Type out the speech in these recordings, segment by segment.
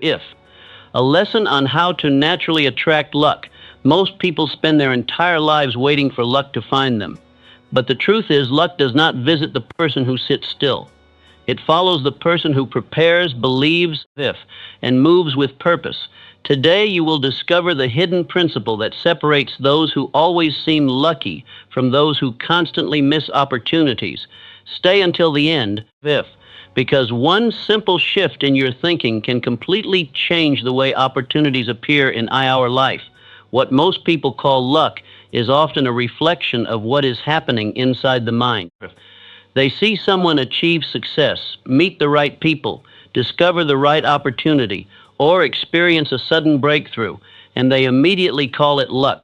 If. A lesson on how to naturally attract luck. Most people spend their entire lives waiting for luck to find them. But the truth is, luck does not visit the person who sits still. It follows the person who prepares, believes, and moves with purpose. Today you will discover the hidden principle that separates those who always seem lucky from those who constantly miss opportunities. Stay until the end, because one simple shift in your thinking can completely change the way opportunities appear in our life. What most people call luck is often a reflection of what is happening inside the mind. They see someone achieve success, meet the right people, discover the right opportunity, or experience a sudden breakthrough, and they immediately call it luck.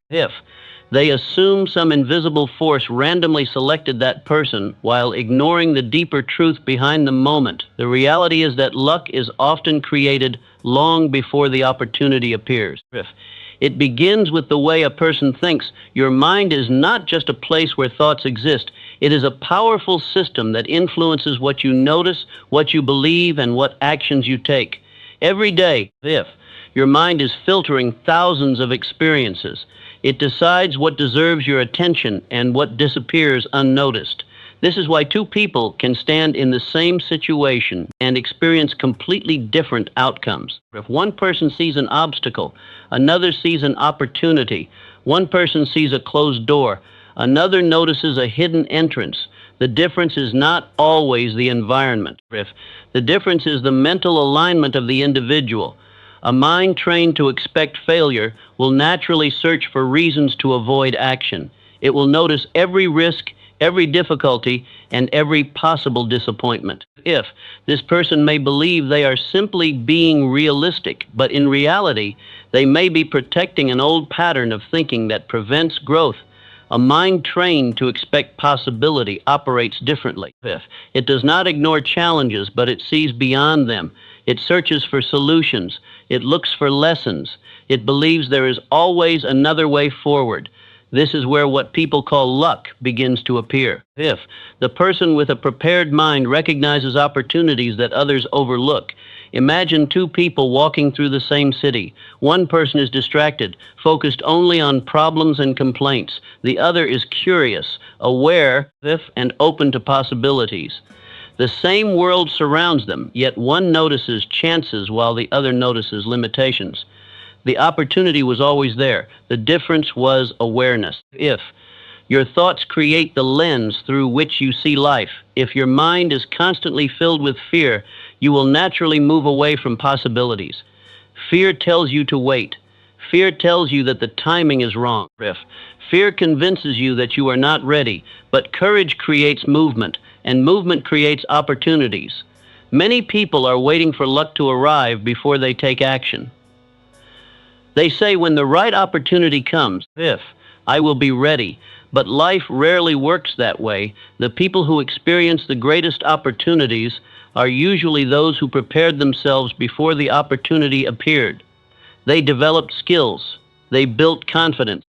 They assume some invisible force randomly selected that person while ignoring the deeper truth behind the moment. The reality is that luck is often created long before the opportunity appears. It begins with the way a person thinks. Your mind is not just a place where thoughts exist. It is a powerful system that influences what you notice, what you believe, and what actions you take. Every day, your mind is filtering thousands of experiences. It decides what deserves your attention and what disappears unnoticed. This is why two people can stand in the same situation and experience completely different outcomes. If one person sees an obstacle, another sees an opportunity. One person sees a closed door, another notices a hidden entrance. The difference is not always the environment. The difference is the mental alignment of the individual. A mind trained to expect failure will naturally search for reasons to avoid action. It will notice every risk, every difficulty, and every possible disappointment. If this person may believe they are simply being realistic, but in reality, they may be protecting an old pattern of thinking that prevents growth. A mind trained to expect possibility operates differently. It does not ignore challenges, but it sees beyond them. It searches for solutions. It looks for lessons. It believes there is always another way forward. This is where what people call luck begins to appear. If the person with a prepared mind recognizes opportunities that others overlook. Imagine two people walking through the same city. One person is distracted, focused only on problems and complaints. The other is curious, aware, and open to possibilities. The same world surrounds them, yet one notices chances while the other notices limitations. The opportunity was always there. The difference was awareness. If your thoughts create the lens through which you see life. If your mind is constantly filled with fear, you will naturally move away from possibilities. Fear tells you to wait. Fear tells you that the timing is wrong. Fear convinces you that you are not ready, but courage creates movement, and movement creates opportunities. Many people are waiting for luck to arrive before they take action. They say when the right opportunity comes, I will be ready. But life rarely works that way. The people who experience the greatest opportunities are usually those who prepared themselves before the opportunity appeared. They developed skills. They built confidence.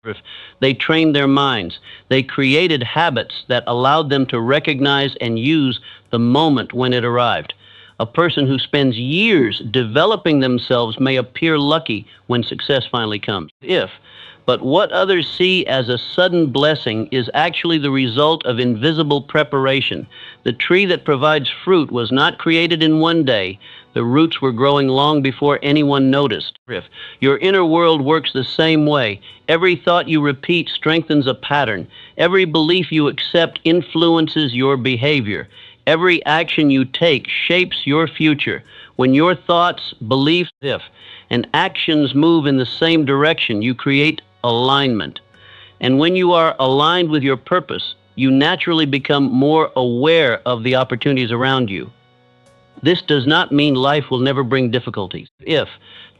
They trained their minds. They created habits that allowed them to recognize and use the moment when it arrived. A person who spends years developing themselves may appear lucky when success finally comes. But what others see as a sudden blessing is actually the result of invisible preparation. The tree that provides fruit was not created in one day. The roots were growing long before anyone noticed. Your inner world works the same way. Every thought you repeat strengthens a pattern. Every belief you accept influences your behavior. Every action you take shapes your future. When your thoughts, beliefs, and actions move in the same direction, you create alignment. And when you are aligned with your purpose, you naturally become more aware of the opportunities around you. This does not mean life will never bring difficulties.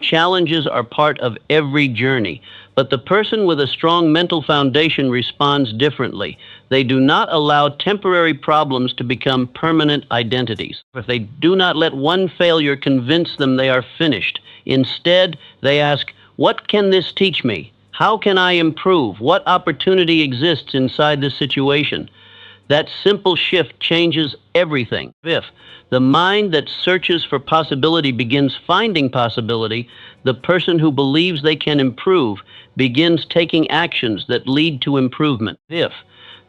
Challenges are part of every journey, but the person with a strong mental foundation responds differently. They do not allow temporary problems to become permanent identities. If they do not let one failure convince them they are finished. Instead, they ask, what can this teach me? How can I improve? What opportunity exists inside this situation? That simple shift changes everything. If the mind that searches for possibility begins finding possibility, the person who believes they can improve begins taking actions that lead to improvement. If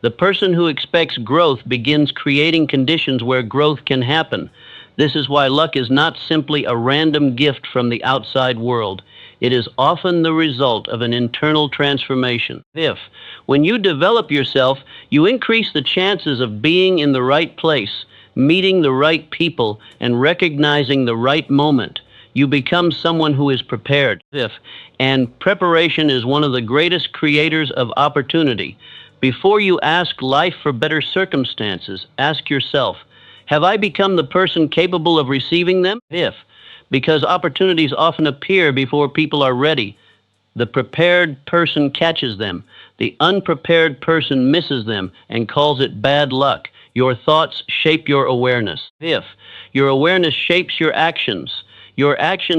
the person who expects growth begins creating conditions where growth can happen. This is why luck is not simply a random gift from the outside world. It is often the result of an internal transformation. If, when you develop yourself, you increase the chances of being in the right place, meeting the right people, and recognizing the right moment, you become someone who is prepared. If, and preparation is one of the greatest creators of opportunity. Before you ask life for better circumstances, ask yourself, have I become the person capable of receiving them? If, because opportunities often appear before people are ready. The prepared person catches them. The unprepared person misses them and calls it bad luck. Your thoughts shape your awareness. If your awareness shapes your actions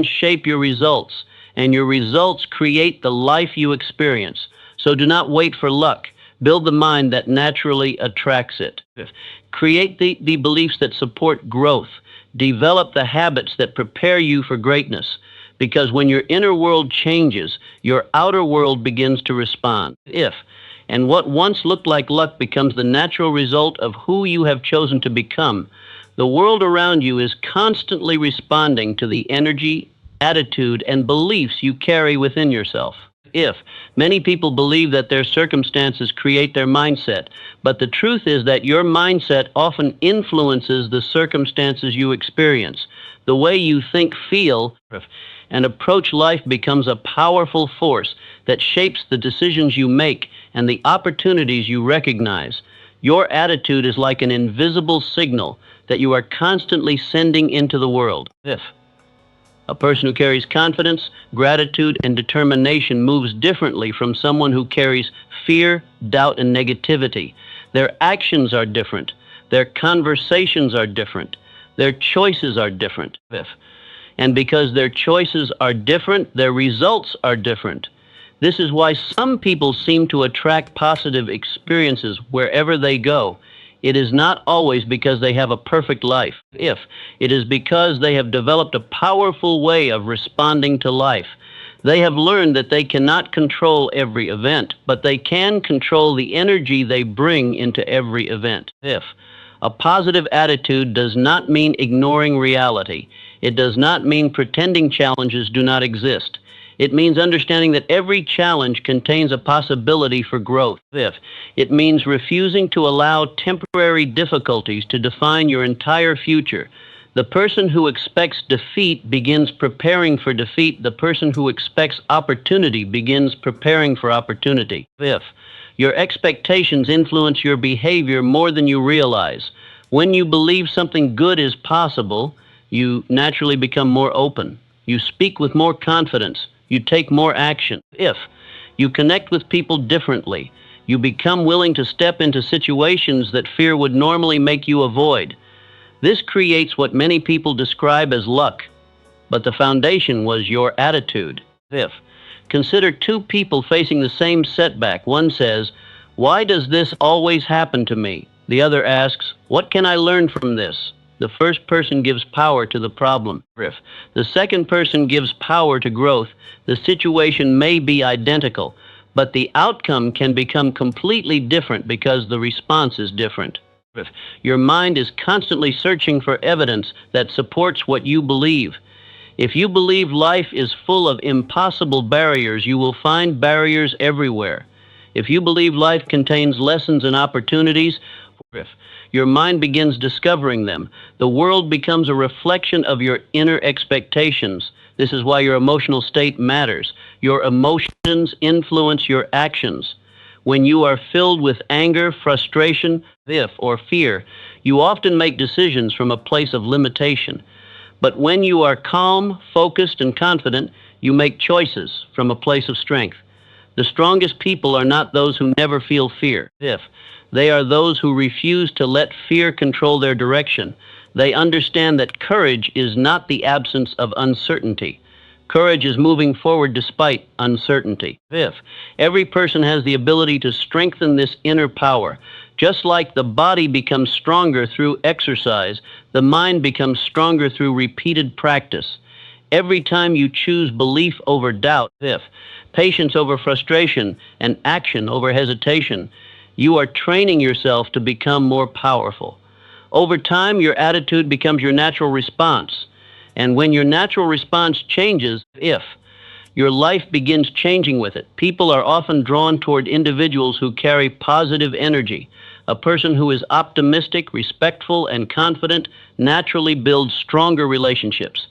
shape your results, and your results create the life you experience. So do not wait for luck. Build the mind that naturally attracts it. Create the beliefs that support growth. Develop the habits that prepare you for greatness. Because when your inner world changes, your outer world begins to respond. If, and what once looked like luck becomes the natural result of who you have chosen to become, the world around you is constantly responding to the energy, attitude, and beliefs you carry within yourself. If many people believe that their circumstances create their mindset, but the truth is that your mindset often influences the circumstances you experience. The way you think, feel, and approach life becomes a powerful force that shapes the decisions you make and the opportunities you recognize. Your attitude is like an invisible signal that you are constantly sending into the world. If a person who carries confidence, gratitude, and determination moves differently from someone who carries fear, doubt, and negativity. Their actions are different. Their conversations are different. Their choices are different. And because their choices are different, their results are different. This is why some people seem to attract positive experiences wherever they go. It is not always because they have a perfect life. If it is because they have developed a powerful way of responding to life. They have learned that they cannot control every event, but they can control the energy they bring into every event. If a positive attitude does not mean ignoring reality. It does not mean pretending challenges do not exist. It means understanding that every challenge contains a possibility for growth. If it means refusing to allow temporary difficulties to define your entire future. The person who expects defeat begins preparing for defeat. The person who expects opportunity begins preparing for opportunity. If your expectations influence your behavior more than you realize. When you believe something good is possible, you naturally become more open. You speak with more confidence. You take more action. If you connect with people differently, you become willing to step into situations that fear would normally make you avoid. This creates what many people describe as luck, but the foundation was your attitude. If consider two people facing the same setback. One says, "Why does this always happen to me?" The other asks, "What can I learn from this?" The first person gives power to the problem. If the second person gives power to growth, the situation may be identical, but the outcome can become completely different because the response is different. If your mind is constantly searching for evidence that supports what you believe. If you believe life is full of impossible barriers, you will find barriers everywhere. If you believe life contains lessons and opportunities, if your mind begins discovering them, the world becomes a reflection of your inner expectations. This is why your emotional state matters. Your emotions influence your actions. When you are filled with anger, frustration, or fear, you often make decisions from a place of limitation. But when you are calm, focused, and confident, you make choices from a place of strength. The strongest people are not those who never feel fear. They are those who refuse to let fear control their direction. They understand that courage is not the absence of uncertainty. Courage is moving forward despite uncertainty. Fifth, every person has the ability to strengthen this inner power. Just like the body becomes stronger through exercise, the mind becomes stronger through repeated practice. Every time you choose belief over doubt, fifth, patience over frustration, and action over hesitation, you are training yourself to become more powerful. Over time, your attitude becomes your natural response. And when your natural response changes, if your life begins changing with it, people are often drawn toward individuals who carry positive energy. A person who is optimistic, respectful, and confident naturally builds stronger relationships.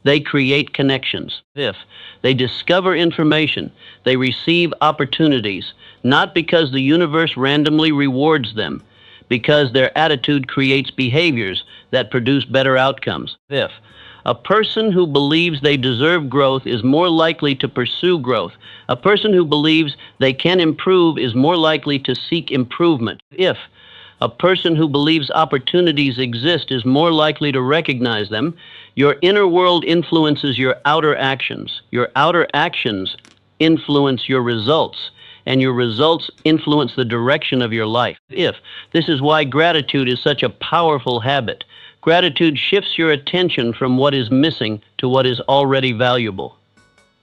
They create connections. Fifth, they discover information. They receive opportunities, not because the universe randomly rewards them, because their attitude creates behaviors that produce better outcomes. Fifth, a person who believes they deserve growth is more likely to pursue growth. A person who believes they can improve is more likely to seek improvement. If a person who believes opportunities exist is more likely to recognize them, your inner world influences your outer actions. Your outer actions influence your results, and your results influence the direction of your life. This is why gratitude is such a powerful habit. Gratitude shifts your attention from what is missing to what is already valuable.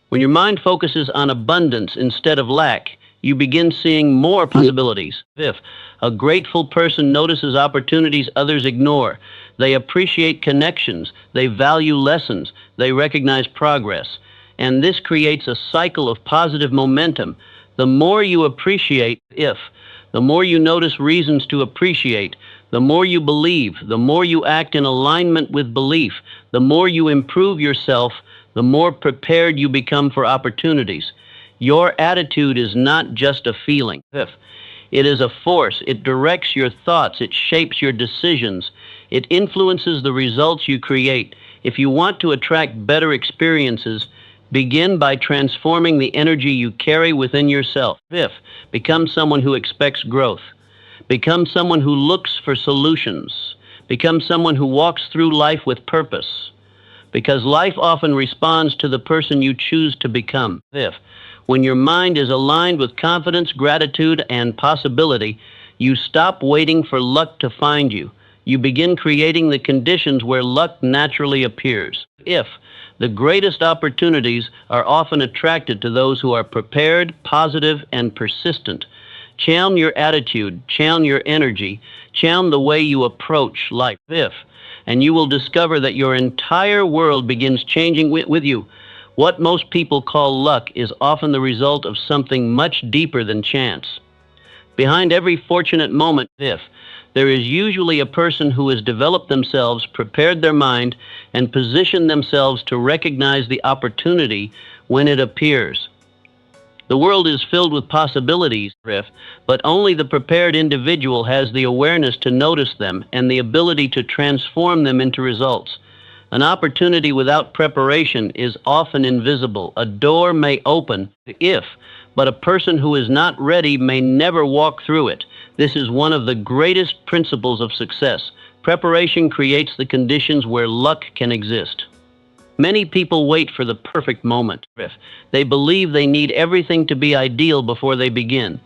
When your mind focuses on abundance instead of lack, you begin seeing more possibilities. Fifth, a grateful person notices opportunities others ignore. They appreciate connections. They value lessons. They recognize progress. And this creates a cycle of positive momentum. The more you appreciate, the more you notice reasons to appreciate, the more you believe, the more you act in alignment with belief, the more you improve yourself, the more prepared you become for opportunities. Your attitude is not just a feeling. Fifth, it is a force. It directs your thoughts. It shapes your decisions. It influences the results you create. If you want to attract better experiences, begin by transforming the energy you carry within yourself. Fifth, become someone who expects growth. Become someone who looks for solutions. Become someone who walks through life with purpose. Because life often responds to the person you choose to become. Fifth, when your mind is aligned with confidence, gratitude, and possibility, you stop waiting for luck to find you. You begin creating the conditions where luck naturally appears. The greatest opportunities are often attracted to those who are prepared, positive, and persistent. Channel your attitude, channel your energy, channel the way you approach life. And you will discover that your entire world begins changing with you. What most people call luck is often the result of something much deeper than chance. Behind every fortunate moment, there is usually a person who has developed themselves, prepared their mind, and positioned themselves to recognize the opportunity when it appears. The world is filled with possibilities, but only the prepared individual has the awareness to notice them and the ability to transform them into results. An opportunity without preparation is often invisible. A door may open but a person who is not ready may never walk through it. This is one of the greatest principles of success. Preparation creates the conditions where luck can exist. Many people wait for the perfect moment. They believe they need everything to be ideal before they begin.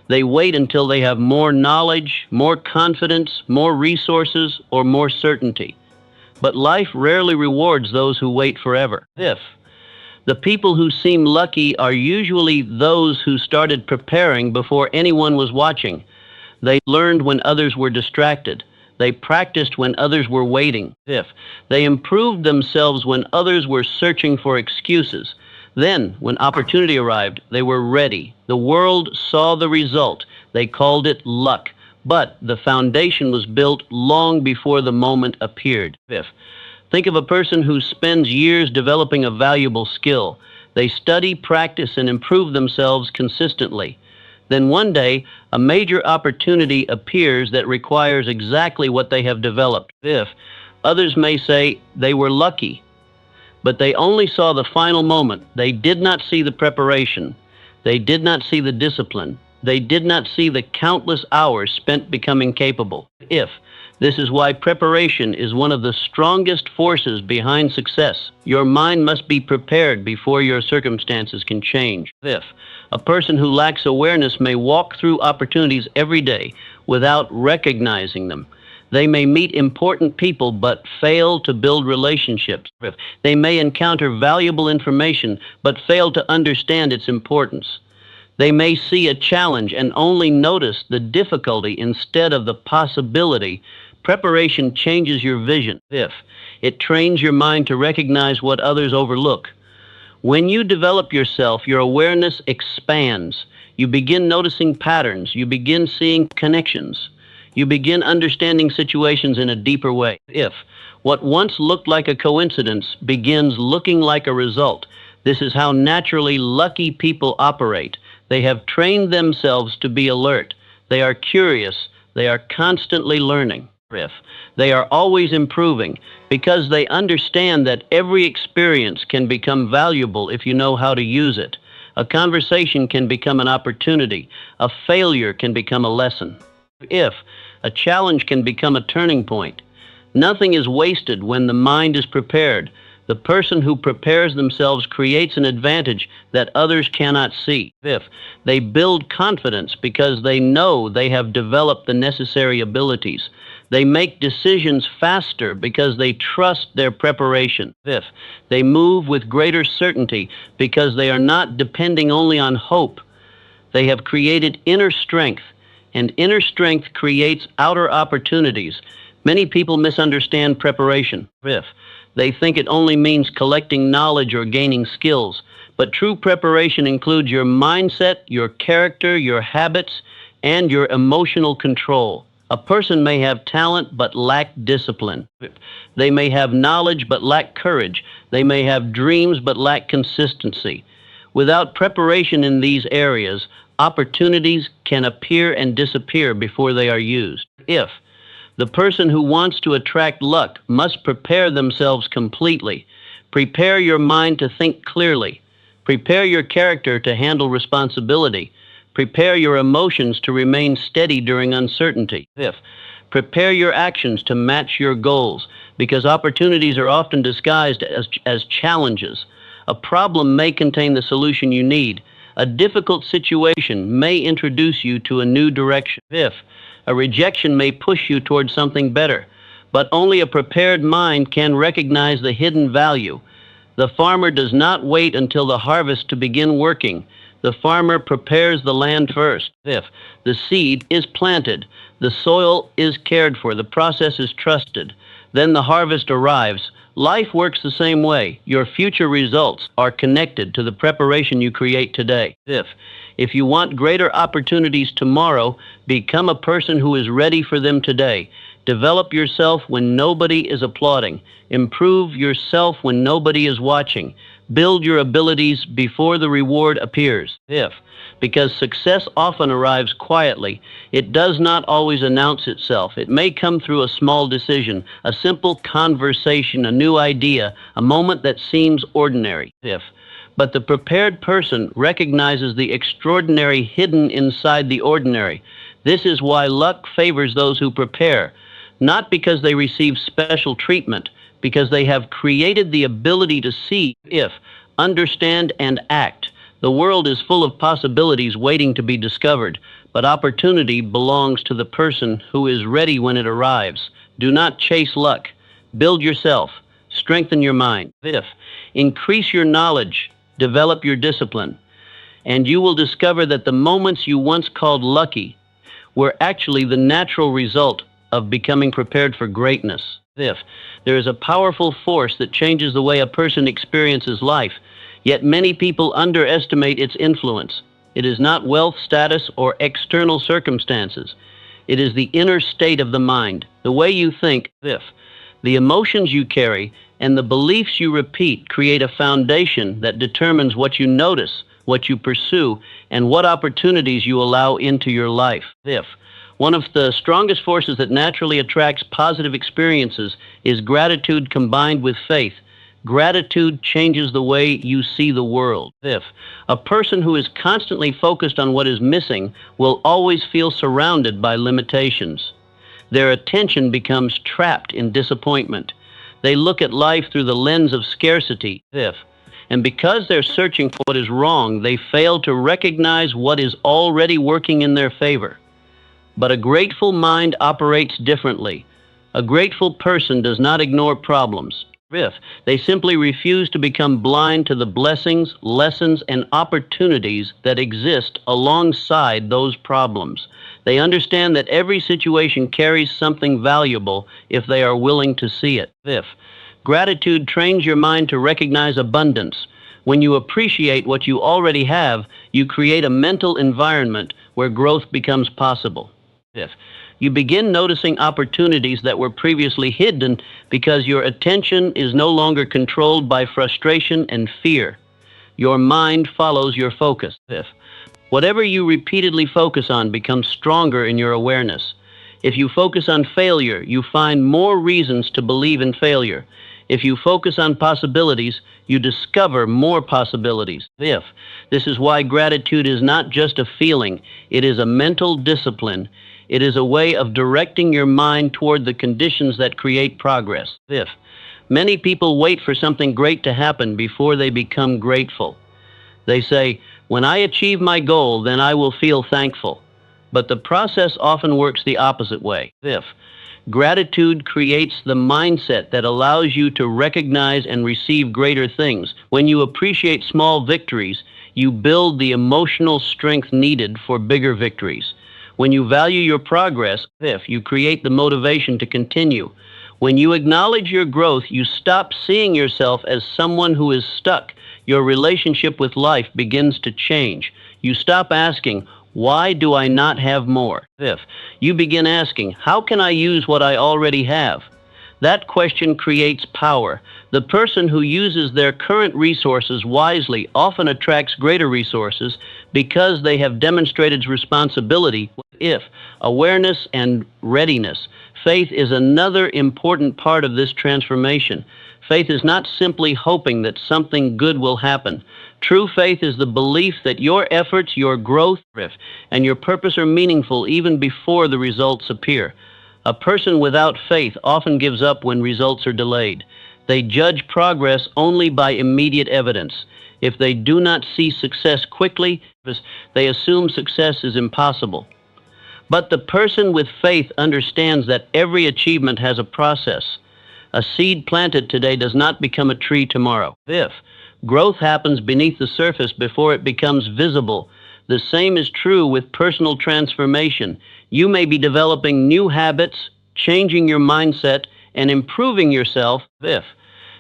They wait until they have more knowledge, more confidence, more resources, or more certainty. But life rarely rewards those who wait forever. The people who seem lucky are usually those who started preparing before anyone was watching. They learned when others were distracted. They practiced when others were waiting. They improved themselves when others were searching for excuses. Then, when opportunity arrived, they were ready. The world saw the result. They called it luck. But the foundation was built long before the moment appeared. Think of a person who spends years developing a valuable skill. They study, practice, and improve themselves consistently. Then one day, a major opportunity appears that requires exactly what they have developed. Others may say they were lucky, but they only saw the final moment. They did not see the preparation. They did not see the discipline. They did not see the countless hours spent becoming capable. This is why preparation is one of the strongest forces behind success. Your mind must be prepared before your circumstances can change. If a person who lacks awareness may walk through opportunities every day without recognizing them. They may meet important people but fail to build relationships. They may encounter valuable information but fail to understand its importance. They may see a challenge and only notice the difficulty instead of the possibility. Preparation changes your vision. If it trains your mind to recognize what others overlook. When you develop yourself, your awareness expands. You begin noticing patterns. You begin seeing connections. You begin understanding situations in a deeper way. If what once looked like a coincidence begins looking like a result, this is how naturally lucky people operate. They have trained themselves to be alert. They are curious. They are constantly learning. If they are always improving because they understand that every experience can become valuable if you know how to use it. A conversation can become an opportunity. A failure can become a lesson. If a challenge can become a turning point. Nothing is wasted when the mind is prepared. The person who prepares themselves creates an advantage that others cannot see. If they build confidence because they know they have developed the necessary abilities. They make decisions faster because they trust their preparation. If they move with greater certainty because they are not depending only on hope. They have created inner strength, and inner strength creates outer opportunities. Many people misunderstand preparation. If they think it only means collecting knowledge or gaining skills, but true preparation includes your mindset, your character, your habits, and your emotional control. A person may have talent but lack discipline. They may have knowledge but lack courage. They may have dreams but lack consistency. Without preparation in these areas, opportunities can appear and disappear before they are used. If the person who wants to attract luck must prepare themselves completely. Prepare your mind to think clearly. Prepare your character to handle responsibility. Prepare your emotions to remain steady during uncertainty. If prepare your actions to match your goals, because opportunities are often disguised as challenges. A problem may contain the solution you need. A difficult situation may introduce you to a new direction. If a rejection may push you towards something better, but only a prepared mind can recognize the hidden value. The farmer does not wait until the harvest to begin working. The farmer prepares the land first. If the seed is planted, the soil is cared for, the process is trusted, then the harvest arrives. Life works the same way. Your future results are connected to the preparation you create today. If you want greater opportunities tomorrow, become a person who is ready for them today. Develop yourself when nobody is applauding. Improve yourself when nobody is watching. Build your abilities before the reward appears. Because success often arrives quietly, it does not always announce itself. It may come through a small decision, a simple conversation, a new idea, a moment that seems ordinary. But the prepared person recognizes the extraordinary hidden inside the ordinary. This is why luck favors those who prepare, not because they receive special treatment, because they have created the ability to see, understand, and act. The world is full of possibilities waiting to be discovered, but opportunity belongs to the person who is ready when it arrives. Do not chase luck. Build yourself. Strengthen your mind. Increase your knowledge. Develop your discipline. And you will discover that the moments you once called lucky were actually the natural result of becoming prepared for greatness. There is a powerful force that changes the way a person experiences life, yet many people underestimate its influence. It is not wealth, status, or external circumstances. It is the inner state of the mind, the way you think. The emotions you carry and the beliefs you repeat create a foundation that determines what you notice, what you pursue, and what opportunities you allow into your life. One of the strongest forces that naturally attracts positive experiences is gratitude combined with faith. Gratitude changes the way you see the world. A person who is constantly focused on what is missing will always feel surrounded by limitations. Their attention becomes trapped in disappointment. They look at life through the lens of scarcity, if. And because they're searching for what is wrong, they fail to recognize what is already working in their favor. But a grateful mind operates differently. A grateful person does not ignore problems. If they simply refuse to become blind to the blessings, lessons, and opportunities that exist alongside those problems. They understand that every situation carries something valuable if they are willing to see it. If gratitude trains your mind to recognize abundance. When you appreciate what you already have, you create a mental environment where growth becomes possible. If you begin noticing opportunities that were previously hidden because your attention is no longer controlled by frustration and fear. Your mind follows your focus. If whatever you repeatedly focus on becomes stronger in your awareness. If you focus on failure, you find more reasons to believe in failure. If you focus on possibilities, you discover more possibilities. If this is why gratitude is not just a feeling, it is a mental discipline. It is a way of directing your mind toward the conditions that create progress. If many people wait for something great to happen before they become grateful. They say, when I achieve my goal, then I will feel thankful. But the process often works the opposite way. If gratitude creates the mindset that allows you to recognize and receive greater things. When you appreciate small victories, you build the emotional strength needed for bigger victories. When you value your progress, if you create the motivation to continue. When you acknowledge your growth, you stop seeing yourself as someone who is stuck. Your relationship with life begins to change. You stop asking, why do I not have more? If you begin asking, how can I use what I already have? That question creates power. The person who uses their current resources wisely often attracts greater resources because they have demonstrated responsibility. If awareness and readiness. Faith is another important part of this transformation. Faith is not simply hoping that something good will happen. True faith is the belief that your efforts, your growth, and your purpose are meaningful even before the results appear. A person without faith often gives up when results are delayed. They judge progress only by immediate evidence. If they do not see success quickly, they assume success is impossible. But the person with faith understands that every achievement has a process. A seed planted today does not become a tree tomorrow. If growth happens beneath the surface before it becomes visible, the same is true with personal transformation. You may be developing new habits, changing your mindset, and improving yourself,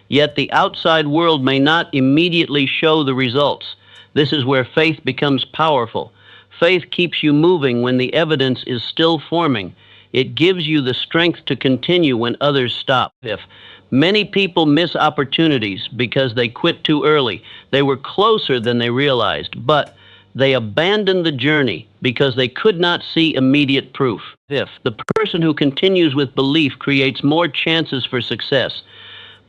yet the outside world may not immediately show the results. This is where faith becomes powerful. Faith keeps you moving when the evidence is still forming. It gives you the strength to continue when others stop. If many people miss opportunities because they quit too early, they were closer than they realized, but they abandoned the journey because they could not see immediate proof. If the person who continues with belief creates more chances for success,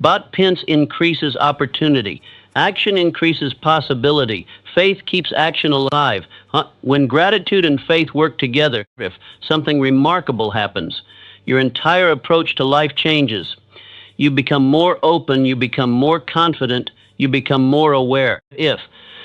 but Pence increases opportunity. Action increases possibility. Faith keeps action alive. When gratitude and faith work together, something remarkable happens. Your entire approach to life changes. You become more open, you become more confident, you become more aware. If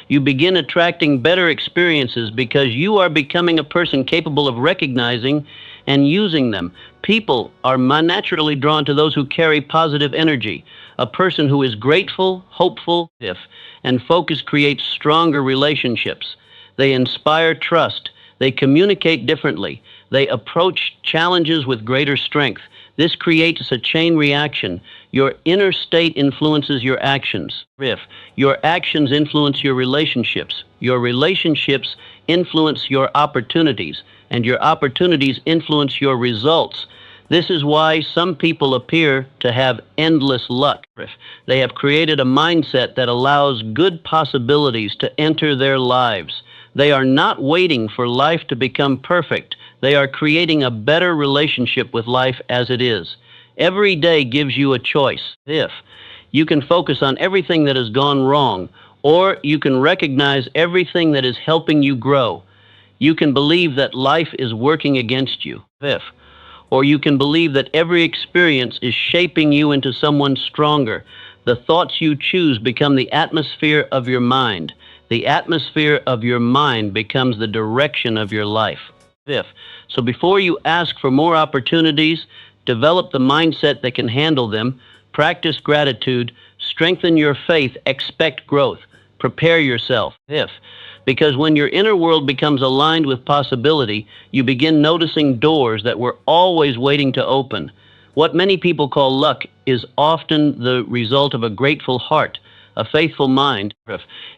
you begin attracting better experiences because you are becoming a person capable of recognizing and using them. People are naturally drawn to those who carry positive energy. A person who is grateful, hopeful, and focused creates stronger relationships. They inspire trust. They communicate differently. They approach challenges with greater strength. This creates a chain reaction. Your inner state influences your actions. Your actions influence your relationships influence your opportunities, and your opportunities influence your results. This is why some people appear to have endless luck. They have created a mindset that allows good possibilities to enter their lives. They are not waiting for life to become perfect. They are creating a better relationship with life as it is. Every day gives you a choice. If you can focus on everything that has gone wrong, or you can recognize everything that is helping you grow. You can believe that life is working against you. Or you can believe that every experience is shaping you into someone stronger. The thoughts you choose become the atmosphere of your mind. The atmosphere of your mind becomes the direction of your life. Fifth, so before you ask for more opportunities, develop the mindset that can handle them, practice gratitude, strengthen your faith, expect growth, prepare yourself. Fifth, because when your inner world becomes aligned with possibility, you begin noticing doors that were always waiting to open. What many people call luck is often the result of a grateful heart, a faithful mind,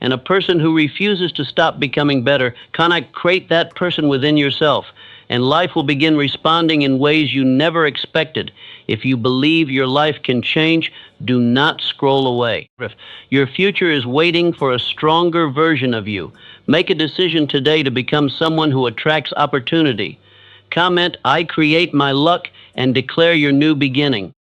and a person who refuses to stop becoming better. Create that person within yourself, and life will begin responding in ways you never expected. If you believe your life can change, do not scroll away. Your future is waiting for a stronger version of you. Make a decision today to become someone who attracts opportunity. Comment, "I create my luck," and declare your new beginning.